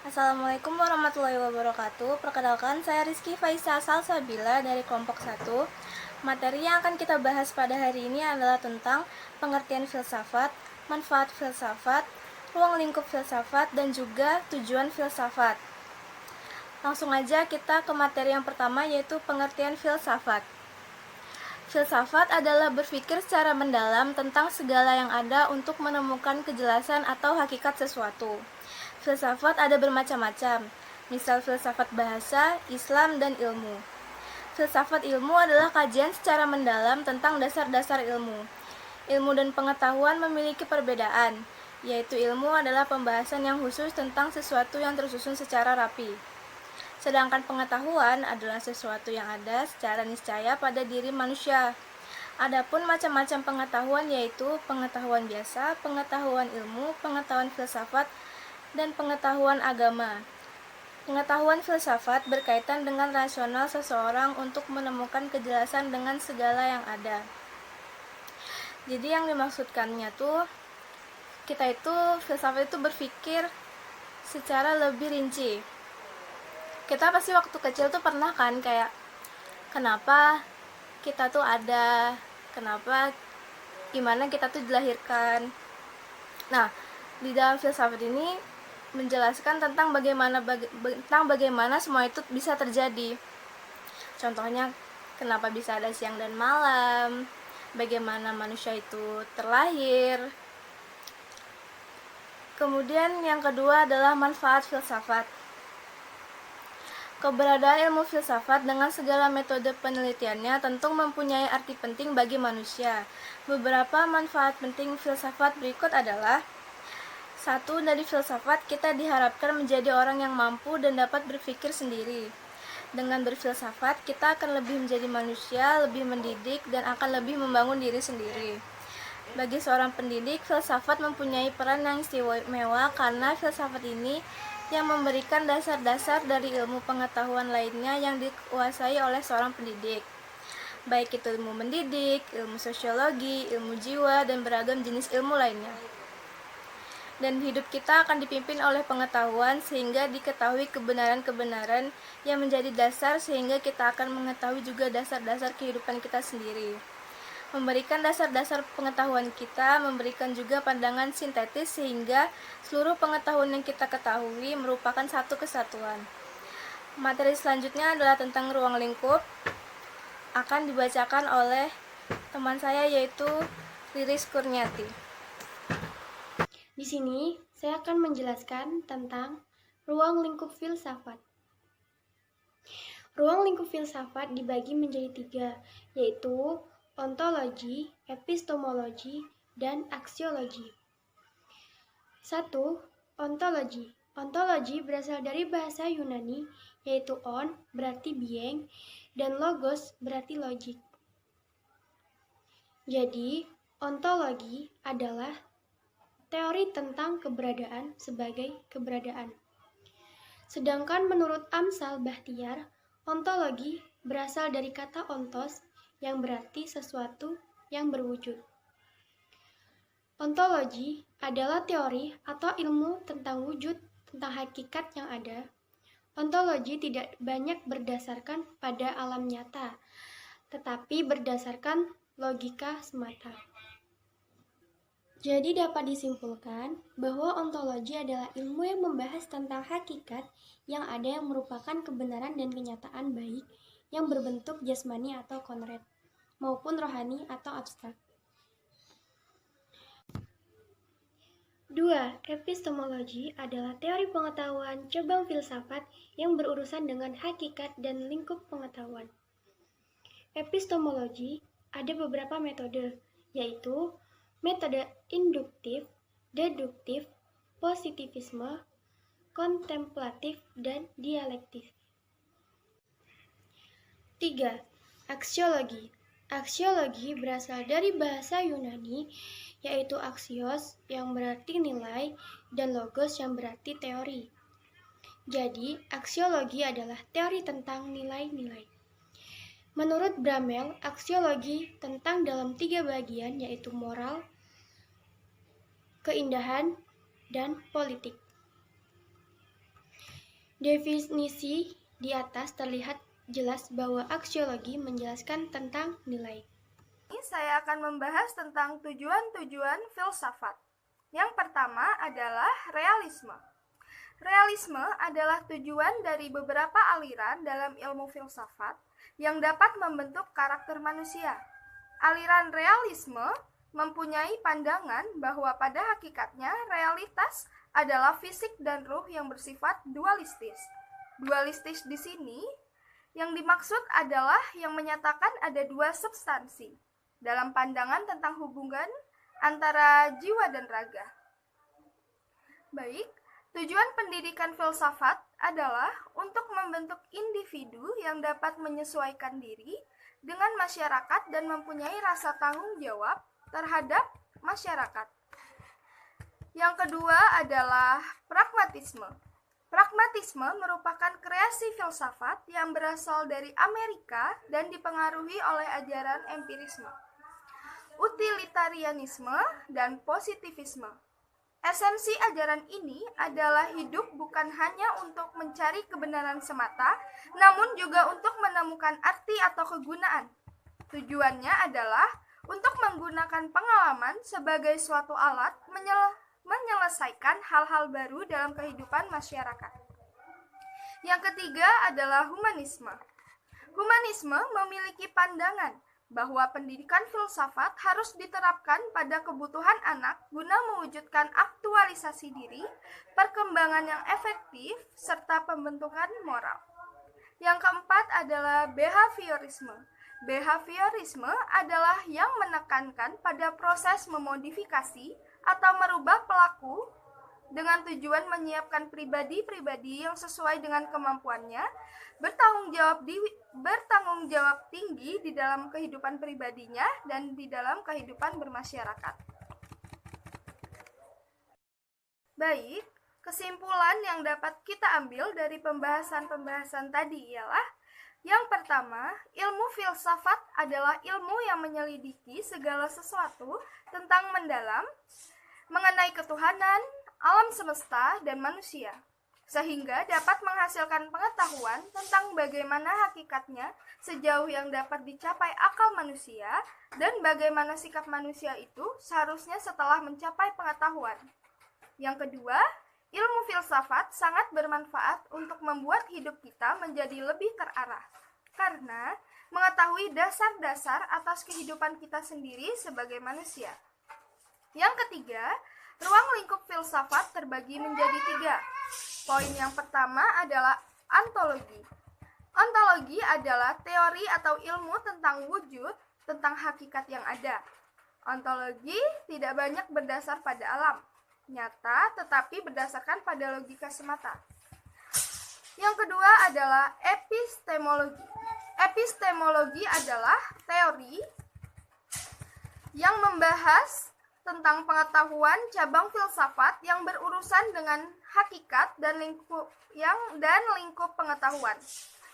Assalamualaikum warahmatullahi wabarakatuh. Perkenalkan, saya Rizky Faisa Salsabila dari kelompok 1. Materi yang akan kita bahas pada hari ini adalah tentang pengertian filsafat, manfaat filsafat, ruang lingkup filsafat, dan juga tujuan filsafat. Langsung aja kita ke materi yang pertama, yaitu pengertian filsafat. Filsafat adalah berpikir secara mendalam tentang segala yang ada untuk menemukan kejelasan atau hakikat sesuatu. Filsafat ada bermacam-macam, misal filsafat bahasa, Islam, dan ilmu. Filsafat ilmu adalah kajian secara mendalam tentang dasar-dasar ilmu. Ilmu dan pengetahuan memiliki perbedaan, yaitu ilmu adalah pembahasan yang khusus tentang sesuatu yang tersusun secara rapi. Sedangkan pengetahuan adalah sesuatu yang ada secara niscaya pada diri manusia. Adapun macam-macam pengetahuan yaitu pengetahuan biasa, pengetahuan ilmu, pengetahuan filsafat, dan pengetahuan agama. Pengetahuan filsafat berkaitan dengan rasional seseorang untuk menemukan kejelasan dengan segala yang ada. Jadi yang dimaksudkannya tuh, filsafat itu berpikir secara lebih rinci. Kita pasti waktu kecil tuh pernah kan kayak, kenapa kita tuh ada, gimana kita tuh dilahirkan. Nah, di dalam filsafat ini menjelaskan tentang bagaimana semua itu bisa terjadi. Contohnya, kenapa bisa ada siang dan malam, bagaimana manusia itu terlahir. Kemudian yang kedua adalah manfaat filsafat. Keberadaan ilmu filsafat dengan segala metode penelitiannya tentu mempunyai arti penting bagi manusia. Beberapa manfaat penting filsafat berikut adalah: 1. Dari filsafat, kita diharapkan menjadi orang yang mampu dan dapat berpikir sendiri. Dengan berfilsafat, kita akan lebih menjadi manusia, lebih mendidik, dan akan lebih membangun diri sendiri. Bagi seorang pendidik, filsafat mempunyai peran yang istimewa karena filsafat ini yang memberikan dasar-dasar dari ilmu pengetahuan lainnya yang dikuasai oleh seorang pendidik, baik itu ilmu mendidik, ilmu sosiologi, ilmu jiwa, dan beragam jenis ilmu lainnya. Dan hidup kita akan dipimpin oleh pengetahuan sehingga diketahui kebenaran-kebenaran yang menjadi dasar, sehingga kita akan mengetahui juga dasar-dasar kehidupan kita sendiri. Memberikan dasar-dasar pengetahuan kita, memberikan juga pandangan sintetis sehingga seluruh pengetahuan yang kita ketahui merupakan satu kesatuan. Materi selanjutnya adalah tentang ruang lingkup, akan dibacakan oleh teman saya yaitu Riris Kurniati. Di sini saya akan menjelaskan tentang ruang lingkup filsafat. Ruang lingkup filsafat dibagi menjadi 3, yaitu ontologi, epistemologi, dan aksiologi. 1. Ontologi. Ontologi berasal dari bahasa Yunani, yaitu on berarti being dan logos berarti logik. Jadi, ontologi adalah teori tentang keberadaan sebagai keberadaan. Sedangkan menurut Amsal Bahtiar, ontologi berasal dari kata ontos yang berarti sesuatu yang berwujud. Ontologi adalah teori atau ilmu tentang wujud, tentang hakikat yang ada. Ontologi tidak banyak berdasarkan pada alam nyata, tetapi berdasarkan logika semata. Jadi dapat disimpulkan bahwa ontologi adalah ilmu yang membahas tentang hakikat yang ada yang merupakan kebenaran dan kenyataan baik yang berbentuk jasmani atau konkret, maupun rohani atau abstrak. 2. Epistemologi adalah teori pengetahuan cabang filsafat yang berurusan dengan hakikat dan lingkup pengetahuan. Epistemologi ada beberapa metode, yaitu metode induktif, deduktif, positivisme, kontemplatif, dan dialektif. 3. Aksiologi. Aksiologi berasal dari bahasa Yunani, yaitu aksios yang berarti nilai dan logos yang berarti teori. Jadi, aksiologi adalah teori tentang nilai-nilai. Menurut Bramel, aksiologi tentang dalam 3 bagian, yaitu moral, keindahan, dan politik. Definisi di atas terlihat jelas bahwa aksiologi menjelaskan tentang nilai. Ini saya akan membahas tentang tujuan-tujuan filsafat. Yang pertama adalah realisme. Realisme adalah tujuan dari beberapa aliran dalam ilmu filsafat yang dapat membentuk karakter manusia. Aliran realisme mempunyai pandangan bahwa pada hakikatnya realitas adalah fisik dan ruh yang bersifat dualistis. Dualistis di sini yang dimaksud adalah yang menyatakan ada dua substansi dalam pandangan tentang hubungan antara jiwa dan raga. Baik, tujuan pendidikan filsafat adalah untuk membentuk individu yang dapat menyesuaikan diri dengan masyarakat dan mempunyai rasa tanggung jawab terhadap masyarakat. Yang kedua adalah pragmatisme. Pragmatisme merupakan kreasi filsafat yang berasal dari Amerika dan dipengaruhi oleh ajaran empirisme, utilitarianisme, dan positivisme. Esensi ajaran ini adalah hidup bukan hanya untuk mencari kebenaran semata, namun juga untuk menemukan arti atau kegunaan. Tujuannya adalah untuk menggunakan pengalaman sebagai suatu alat menyelesaikan hal-hal baru dalam kehidupan masyarakat. Yang ketiga adalah humanisme. Humanisme memiliki pandangan bahwa pendidikan filsafat harus diterapkan pada kebutuhan anak guna mewujudkan aktualisasi diri, perkembangan yang efektif, serta pembentukan moral. Yang keempat adalah behaviorisme. Behaviorisme adalah yang menekankan pada proses memodifikasi atau merubah pelaku dengan tujuan menyiapkan pribadi-pribadi yang sesuai dengan kemampuannya, bertanggung jawab tinggi di dalam kehidupan pribadinya dan di dalam kehidupan bermasyarakat. Baik, kesimpulan yang dapat kita ambil dari pembahasan-pembahasan tadi ialah yang pertama, ilmu filsafat adalah ilmu yang menyelidiki segala sesuatu tentang mendalam mengenai ketuhanan, alam semesta, dan manusia, sehingga dapat menghasilkan pengetahuan tentang bagaimana hakikatnya sejauh yang dapat dicapai akal manusia dan bagaimana sikap manusia itu seharusnya setelah mencapai pengetahuan. Yang kedua, ilmu filsafat sangat bermanfaat untuk membuat hidup kita menjadi lebih terarah, karena mengetahui dasar-dasar atas kehidupan kita sendiri sebagai manusia. Yang ketiga, ruang lingkup filsafat terbagi menjadi 3. Poin yang pertama adalah ontologi. Ontologi adalah teori atau ilmu tentang wujud, tentang hakikat yang ada. Ontologi tidak banyak berdasar pada alam nyata, tetapi berdasarkan pada logika semata. Yang kedua adalah epistemologi. Epistemologi adalah teori yang membahas tentang pengetahuan cabang filsafat yang berurusan dengan hakikat dan lingkup pengetahuan,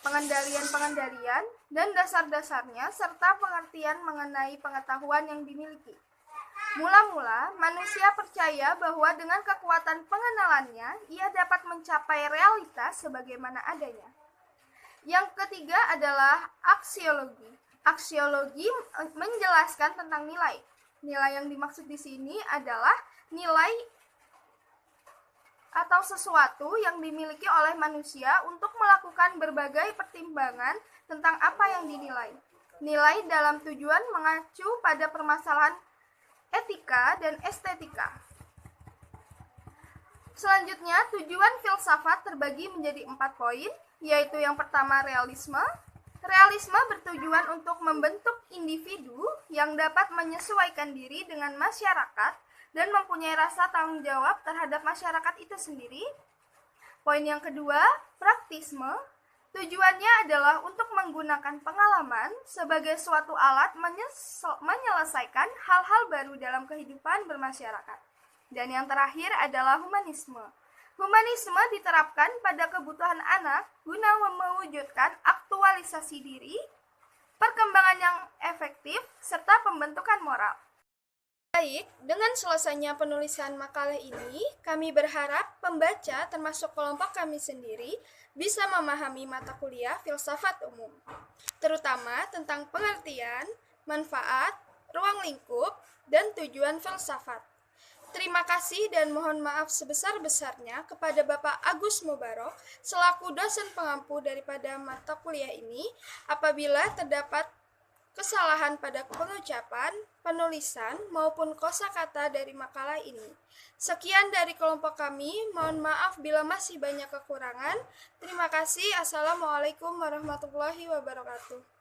pengendalian, dan dasar-dasarnya, serta pengertian mengenai pengetahuan yang dimiliki. Mula-mula, manusia percaya bahwa dengan kekuatan pengenalannya, ia dapat mencapai realitas sebagaimana adanya. Yang ketiga adalah aksiologi. Aksiologi menjelaskan tentang nilai. Nilai yang dimaksud di sini adalah nilai atau sesuatu yang dimiliki oleh manusia untuk melakukan berbagai pertimbangan tentang apa yang dinilai. Nilai dalam tujuan mengacu pada permasalahan etika dan estetika. Selanjutnya, tujuan filsafat terbagi menjadi 4 poin, yaitu yang pertama realisme. Realisme bertujuan untuk membentuk individu yang dapat menyesuaikan diri dengan masyarakat dan mempunyai rasa tanggung jawab terhadap masyarakat itu sendiri. Poin yang kedua, praktisme. Tujuannya adalah untuk menggunakan pengalaman sebagai suatu alat menyelesaikan hal-hal baru dalam kehidupan bermasyarakat. Dan yang terakhir adalah humanisme. Humanisme diterapkan pada kebutuhan anak guna mewujudkan aktualisasi diri, perkembangan yang efektif, serta pembentukan moral. Baik, dengan selesainya penulisan makalah ini, kami berharap pembaca termasuk kelompok kami sendiri bisa memahami mata kuliah filsafat umum, terutama tentang pengertian, manfaat, ruang lingkup, dan tujuan filsafat. Terima kasih dan mohon maaf sebesar-besarnya kepada Bapak Agus Mubarok selaku dosen pengampu daripada mata kuliah ini apabila terdapat kesalahan pada pengucapan, penulisan, maupun kosakata dari makalah ini. Sekian dari kelompok kami, mohon maaf bila masih banyak kekurangan. Terima kasih. Assalamualaikum warahmatullahi wabarakatuh.